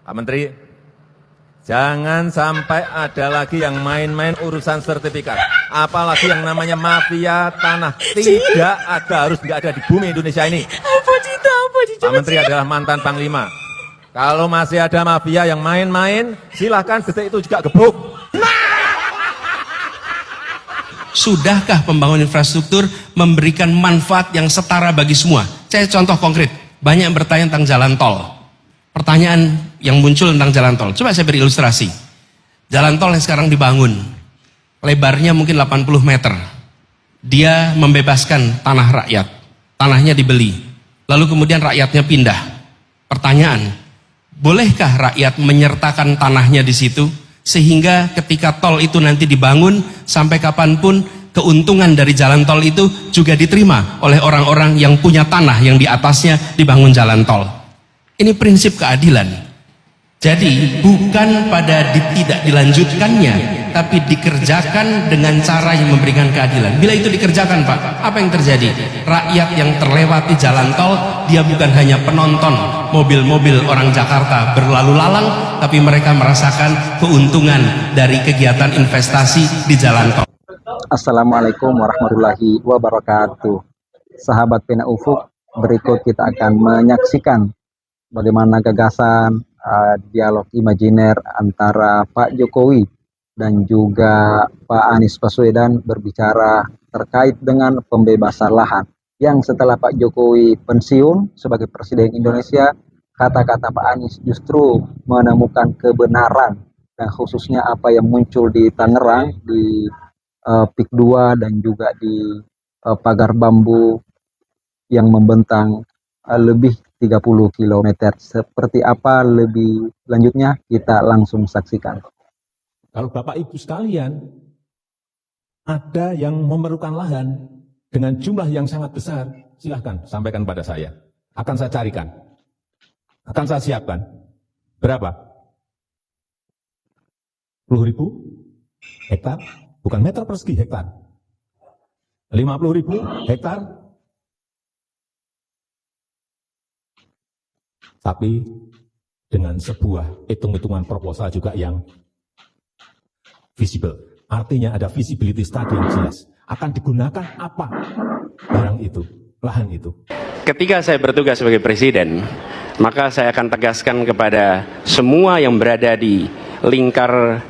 Pak Menteri, jangan sampai ada lagi yang main-main urusan sertifikat. Apalagi yang namanya mafia tanah. Tidak ada, harus tidak ada di bumi Indonesia ini. Pak Menteri adalah mantan Panglima. Kalau masih ada mafia yang main-main, silahkan detik itu juga gebuk. Sudahkah pembangunan infrastruktur memberikan manfaat yang setara bagi semua? Saya contoh konkret, banyak yang bertanya tentang jalan tol. Pertanyaan yang muncul tentang jalan tol, coba saya beri ilustrasi. Jalan tol yang sekarang dibangun, lebarnya mungkin 80 meter. Dia membebaskan tanah rakyat, tanahnya dibeli. Lalu kemudian rakyatnya pindah. Pertanyaan, bolehkah rakyat menyertakan tanahnya di situ? Sehingga ketika tol itu nanti dibangun, sampai kapanpun keuntungan dari jalan tol itu juga diterima oleh orang-orang yang punya tanah yang di atasnya dibangun jalan tol. Ini prinsip keadilan. Jadi bukan pada tidak dilanjutkannya, tapi dikerjakan dengan cara yang memberikan keadilan. Bila itu dikerjakan, Pak, apa yang terjadi? Rakyat yang terlewati jalan tol, dia bukan hanya penonton mobil-mobil orang Jakarta berlalu lalang, tapi mereka merasakan keuntungan dari kegiatan investasi di jalan tol. Assalamualaikum warahmatullahi wabarakatuh. Sahabat Pena Ufuk, berikut kita akan menyaksikan bagaimana gagasan dialog imajiner antara Pak Jokowi dan juga Pak Anies Baswedan berbicara terkait dengan pembebasan lahan. Yang setelah Pak Jokowi pensiun sebagai Presiden Indonesia, kata-kata Pak Anies justru menemukan kebenaran, dan khususnya apa yang muncul di Tangerang, di PIK 2 dan juga di pagar bambu yang membentang lebih 30 km. Seperti apa lebih lanjutnya, kita langsung saksikan. Kalau Bapak Ibu sekalian, ada yang memerlukan lahan dengan jumlah yang sangat besar, silahkan sampaikan pada saya. Akan saya carikan. Akan saya siapkan. Berapa? 10.000 hektar? Bukan meter persegi, hektar. 50.000 hektar? Tapi dengan sebuah hitung-hitungan proposal juga yang visible. Artinya ada visibility study yang jelas. Akan digunakan apa barang itu, lahan itu. Ketika saya bertugas sebagai presiden, maka saya akan tegaskan kepada semua yang berada di lingkar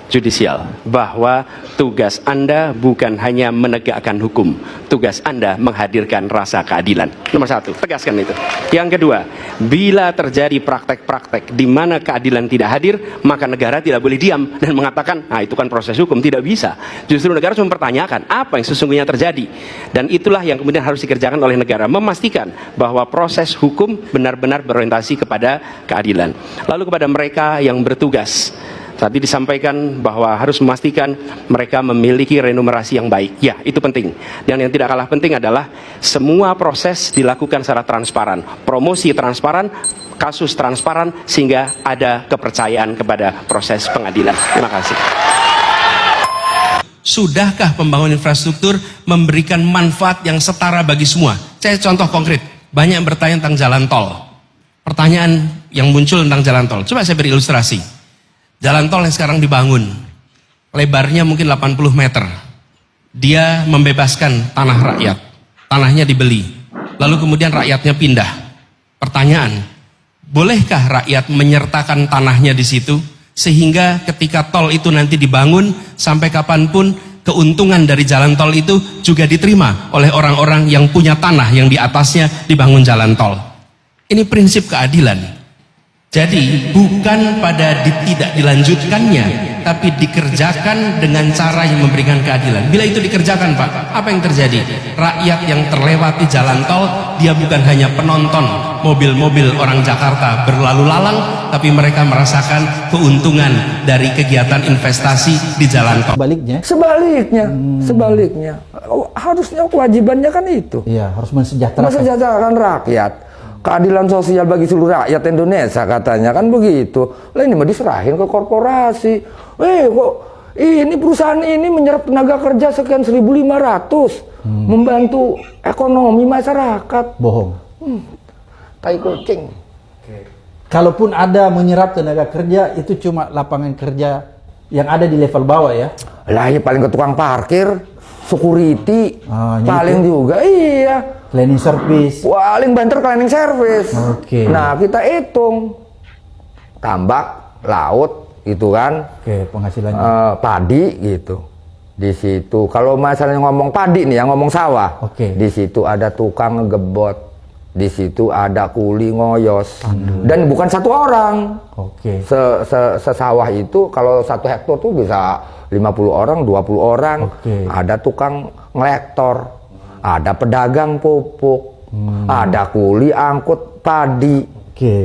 judisial bahwa tugas Anda bukan hanya menegakkan hukum, tugas Anda menghadirkan rasa keadilan. Nomor satu, tegaskan itu. Yang kedua, bila terjadi praktek-praktek di mana keadilan tidak hadir, maka negara tidak boleh diam dan mengatakan, nah itu kan proses hukum. Tidak bisa. Justru negara harus mempertanyakan apa yang sesungguhnya terjadi. Dan itulah yang kemudian harus dikerjakan oleh negara, memastikan bahwa proses hukum benar-benar berorientasi kepada keadilan. Lalu kepada mereka yang bertugas, tadi disampaikan bahwa harus memastikan mereka memiliki remunerasi yang baik. Ya, itu penting. Dan yang tidak kalah penting adalah semua proses dilakukan secara transparan. Promosi transparan, kasus transparan, sehingga ada kepercayaan kepada proses pengadilan. Terima kasih. Sudahkah pembangunan infrastruktur memberikan manfaat yang setara bagi semua? Saya contoh konkret, banyak yang bertanya tentang jalan tol. Pertanyaan yang muncul tentang jalan tol, coba saya beri ilustrasi. Jalan tol yang sekarang dibangun, lebarnya mungkin 80 meter. Dia membebaskan tanah rakyat, tanahnya dibeli. Lalu kemudian rakyatnya pindah. Pertanyaan, bolehkah rakyat menyertakan tanahnya di situ? Sehingga ketika tol itu nanti dibangun, sampai kapanpun keuntungan dari jalan tol itu juga diterima oleh orang-orang yang punya tanah yang di atasnya dibangun jalan tol. Ini prinsip keadilan. Jadi bukan pada tidak dilanjutkannya, tapi dikerjakan dengan cara yang memberikan keadilan. Bila itu dikerjakan, Pak, apa yang terjadi? Rakyat yang terlewati jalan tol, dia bukan hanya penonton mobil-mobil orang Jakarta berlalu lalang, tapi mereka merasakan keuntungan dari kegiatan investasi di jalan tol. Sebaliknya, harusnya kewajibannya kan itu. Iya, harus mensejahterakan rakyat. Keadilan sosial bagi seluruh rakyat Indonesia katanya kan begitu. Lah ini mah diserahin ke korporasi. Kok ini perusahaan ini menyerap tenaga kerja sekian 1.500 membantu ekonomi masyarakat. Bohong. Tai kucing. kalaupun ada menyerap tenaga kerja, itu cuma lapangan kerja yang ada di level bawah ya? Lah ya paling ke tukang parkir, security, paling itu. juga iya. Cleaning service. Paling banter cleaning service. Oke. Nah kita hitung tambak, laut, gitu kan. Oke, penghasilannya. Padi gitu. Di situ kalau masalahnya ngomong padi nih, yang ngomong sawah. Oke. Di situ ada tukang ngegebot. Di situ ada kuli ngoyos. Dan bukan satu orang. Oke. Sesawah itu kalau 1 hektar tuh bisa 50 orang, 20 orang. Oke. Ada tukang ngelektor, ada pedagang pupuk, ada kuli angkut padi. Oke.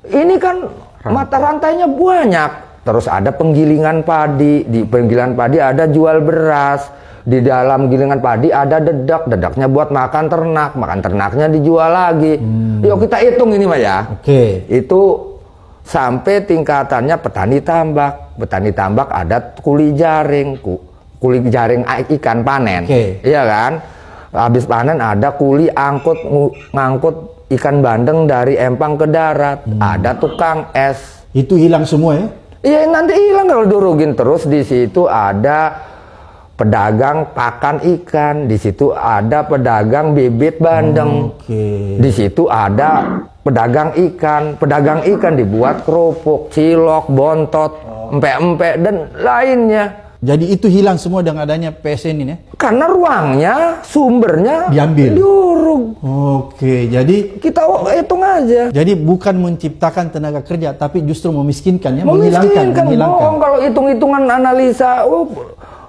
Ini kan mata rantainya banyak. Terus ada penggilingan padi, di penggilingan padi ada jual beras. Di dalam gilingan padi ada dedak, dedaknya buat makan ternak, makan ternaknya dijual lagi. Yuk kita hitung ini mah ya. Oke. Itu sampai tingkatannya petani tambak. Petani tambak ada kuli jaring, kuli jaring ikan panen. Oke. Iya kan? Habis panen ada kuli ngangkut ikan bandeng dari empang ke darat. Ada tukang es. Itu hilang semua ya? Iya nanti hilang kalau durugin. Terus di situ ada pedagang pakan ikan, di situ ada pedagang bibit bandeng. Oke. Di situ ada pedagang ikan dibuat kerupuk, cilok, bontot, empek-empek dan lainnya. Jadi itu hilang semua dengan adanya PSN ini ya? Karena ruangnya, sumbernya Diambil. diuruk. Oke, jadi Kita hitung aja. jadi bukan menciptakan tenaga kerja, tapi justru memiskinkan ya, menghilangkan. Bohong kalau hitung-hitungan analisa.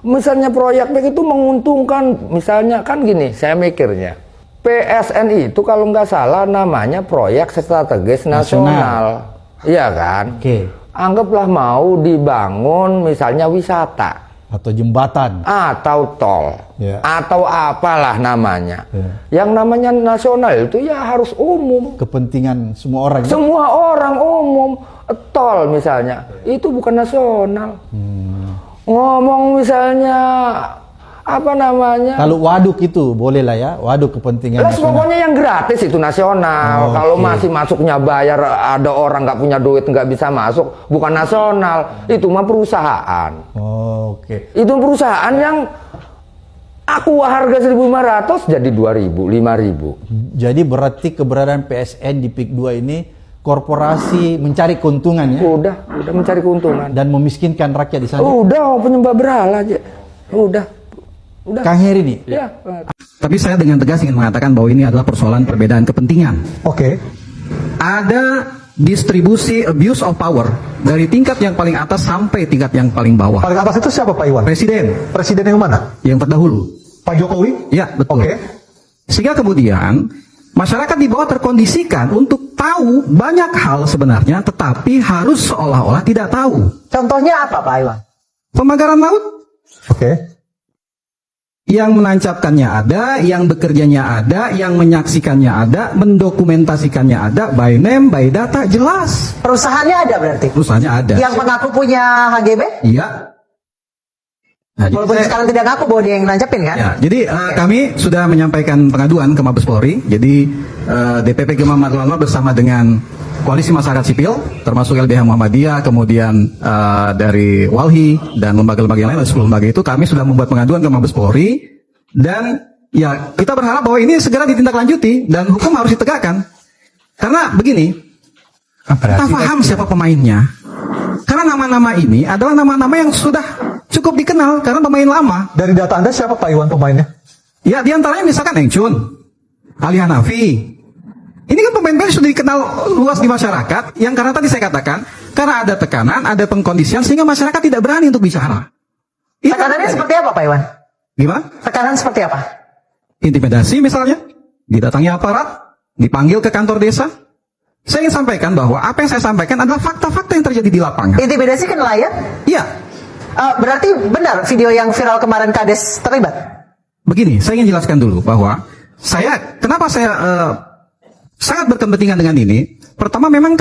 Misalnya proyek itu menguntungkan, misalnya kan gini, saya mikirnya PSN itu kalau nggak salah namanya proyek strategis nasional, iya kan? Oke. Anggaplah mau dibangun misalnya wisata Atau jembatan. atau tol Ya. atau apalah namanya, Ya. yang namanya nasional itu ya harus umum, Kepentingan semua orang. Ya? semua orang umum. Tol misalnya itu bukan nasional. Ngomong misalnya apa namanya? Kalau waduk itu boleh lah ya, waduk kepentingan Lah nasional. pokoknya yang gratis itu nasional. Oh, kalau oke. masih masuknya bayar, ada orang nggak punya duit nggak bisa masuk, bukan nasional. Itu mah perusahaan. Oh, oke. Itu perusahaan yang aku harga 1.500 jadi 2.000, 5.000. Jadi berarti keberadaan PSN di PIK 2 ini korporasi mencari keuntungan ya, Udah mencari keuntungan. dan memiskinkan rakyat di sana. Udah penyembah berhala aja. Udah. Kang Heri nih, Ya. Tapi saya dengan tegas ingin mengatakan bahwa ini adalah persoalan perbedaan kepentingan. Oke. Ada distribusi abuse of power dari tingkat yang paling atas sampai tingkat yang paling bawah. Paling atas itu siapa Pak Iwan? Presiden Presiden yang mana? yang terdahulu. Pak Jokowi? Ya, betul. Oke. Sehingga kemudian masyarakat di bawah terkondisikan untuk tahu banyak hal sebenarnya, tetapi harus seolah-olah tidak tahu. Contohnya apa Pak Iwan? Pemagaran laut, Oke. yang menancapkannya ada, yang bekerjanya ada, yang menyaksikannya ada, mendokumentasikannya ada, by name, by data, jelas. Perusahaannya ada berarti? Perusahaannya ada. Yang mengaku punya HGB? Iya. Nah, jadi Walaupun sekarang tidak ngaku bahwa dia yang nancapin kan? ya, jadi kami sudah menyampaikan pengaduan ke Mabes Polri. Jadi DPP Gemma Marlama bersama dengan Koalisi Masyarakat Sipil, termasuk LBH Muhammadiyah, kemudian dari Walhi dan lembaga-lembaga yang lain, 10 lembaga itu kami sudah membuat pengaduan ke Mabes Polri. Dan ya kita berharap bahwa ini segera ditindaklanjuti dan hukum harus ditegakkan. Karena begini, kita paham siapa pemainnya. Karena nama-nama ini adalah nama-nama yang sudah cukup dikenal karena pemain lama. Dari data Anda siapa Pak Iwan pemainnya? Ya diantaranya misalkan Eng Chun, Ali Hanafi. Ini kan pemain-pemain yang sudah dikenal luas di masyarakat, yang karena tadi saya katakan, karena ada tekanan, ada pengkondisian, sehingga masyarakat tidak berani untuk bicara. Itu Tekanannya seperti apa Pak Iwan? gimana? Tekanan seperti apa? Intimidasi misalnya, didatangi aparat, dipanggil ke kantor desa. Saya ingin sampaikan bahwa apa yang saya sampaikan adalah fakta-fakta yang terjadi di lapangan. Intimidasi ke nelayan? Iya, Berarti benar video yang viral kemarin Kades terlibat? begini, saya ingin jelaskan dulu bahwa kenapa saya sangat berkepentingan dengan ini. Pertama, memang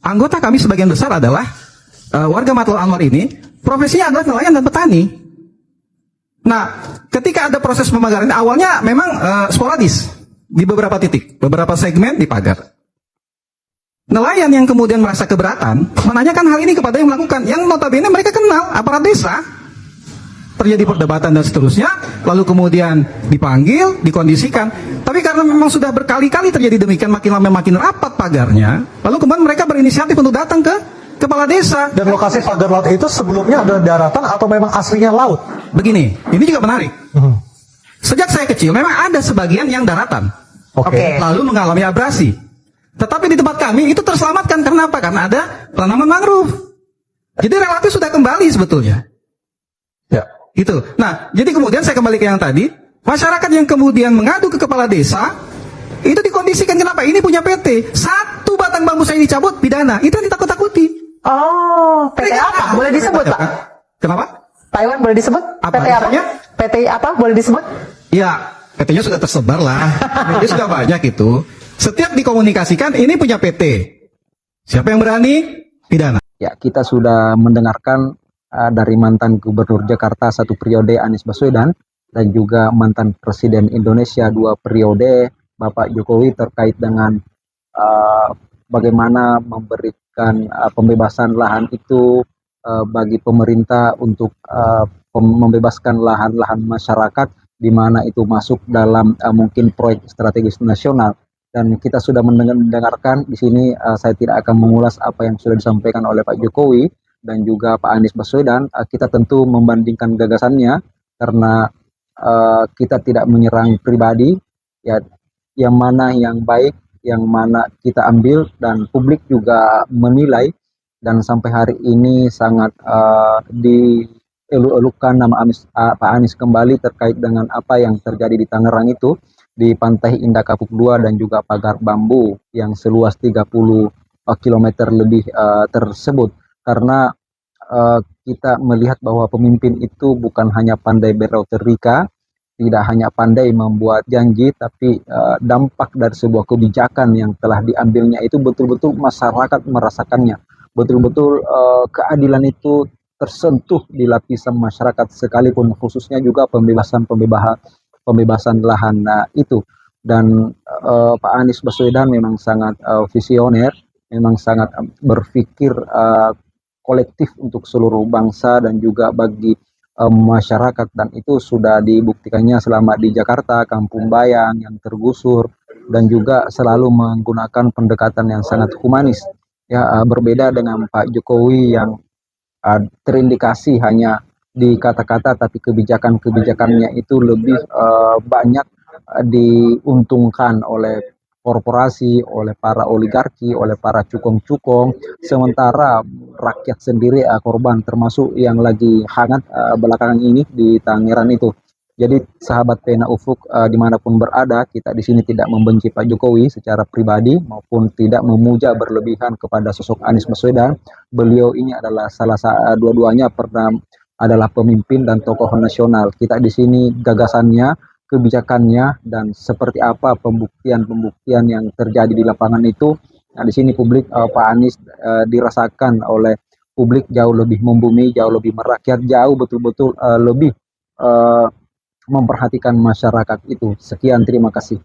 anggota kami sebagian besar adalah warga Matlab Anwar ini, profesinya adalah nelayan dan petani. Nah, ketika ada proses pemagaran, awalnya memang sporadis di beberapa titik, beberapa segmen dipagar. nelayan yang kemudian merasa keberatan menanyakan hal ini kepada yang melakukan, yang notabene mereka kenal aparat desa. Terjadi perdebatan dan seterusnya, lalu kemudian dipanggil, dikondisikan. Tapi karena memang sudah berkali-kali terjadi demikian, makin lama makin rapat pagarnya, lalu kemudian mereka berinisiatif untuk datang ke kepala desa. Dan lokasi pagar laut itu sebelumnya adalah daratan atau memang aslinya laut? Begini, ini juga menarik. Sejak saya kecil, memang ada sebagian yang daratan. Oke. Lalu mengalami abrasi. Tetapi di tempat kami itu terselamatkan. Karena apa? Karena ada tanaman mangrove. Jadi relatif sudah kembali sebetulnya. Ya. Gitu. Nah, jadi kemudian saya kembali ke yang tadi, masyarakat yang kemudian mengadu ke kepala desa, itu dikondisikan kenapa? Ini punya PT, satu batang bambu saya dicabut, pidana. Itu yang ditakut-takuti. Oh, PT apa? Boleh disebut, Pak? Kenapa? Pak Iwan boleh disebut? Apa PT apa? misalnya? PT apa? Boleh disebut? Ya, PT-nya sudah tersebar lah. PT sudah banyak itu. Setiap dikomunikasikan, ini punya PT. Siapa yang berani? Pidana. Ya, kita sudah mendengarkan dari mantan Gubernur Jakarta 1 periode Anies Baswedan dan juga mantan Presiden Indonesia 2 periode Bapak Jokowi terkait dengan bagaimana memberikan pembebasan lahan itu bagi pemerintah untuk membebaskan lahan-lahan masyarakat di mana itu masuk dalam mungkin proyek strategis nasional. Dan kita sudah mendengarkan di sini, saya tidak akan mengulas apa yang sudah disampaikan oleh Pak Jokowi dan juga Pak Anies Baswedan. Kita tentu membandingkan gagasannya karena kita tidak menyerang pribadi, ya, yang mana yang baik, yang mana kita ambil, dan publik juga menilai. Dan sampai hari ini sangat dieluk-elukan nama Pak Anies kembali terkait dengan apa yang terjadi di Tangerang itu, di Pantai Indah Kapuk 2 dan juga pagar bambu yang seluas 30 km lebih tersebut. Karena kita melihat bahwa pemimpin itu bukan hanya pandai berretorika, tidak hanya pandai membuat janji, tapi dampak dari sebuah kebijakan yang telah diambilnya itu betul-betul masyarakat merasakannya. Betul-betul keadilan itu tersentuh di lapisan masyarakat sekalipun, khususnya juga pembebasan lahan itu. Dan Pak Anies Baswedan memang sangat visioner, memang sangat berpikir kolektif untuk seluruh bangsa dan juga bagi masyarakat, dan itu sudah dibuktikannya selama di Jakarta, Kampung Bayam yang tergusur, dan juga selalu menggunakan pendekatan yang sangat humanis. Ya, berbeda dengan Pak Jokowi yang terindikasi hanya di kata-kata, tapi kebijakannya itu lebih banyak diuntungkan oleh korporasi, oleh para oligarki, oleh para cukong-cukong, sementara rakyat sendiri korban, termasuk yang lagi hangat belakangan ini di Tangerang itu. Jadi sahabat Pena Ufuk dimanapun berada, kita di sini tidak membenci Pak Jokowi secara pribadi maupun tidak memuja berlebihan kepada sosok Anies Baswedan. Beliau ini adalah dua-duanya pernah adalah pemimpin dan tokoh nasional. Kita di sini gagasannya, kebijakannya, dan seperti apa pembuktian yang terjadi di lapangan itu. Nah, di sini publik Pak Anies dirasakan oleh publik jauh lebih membumi, jauh lebih merakyat, jauh betul-betul lebih memperhatikan masyarakat itu. Sekian, terima kasih.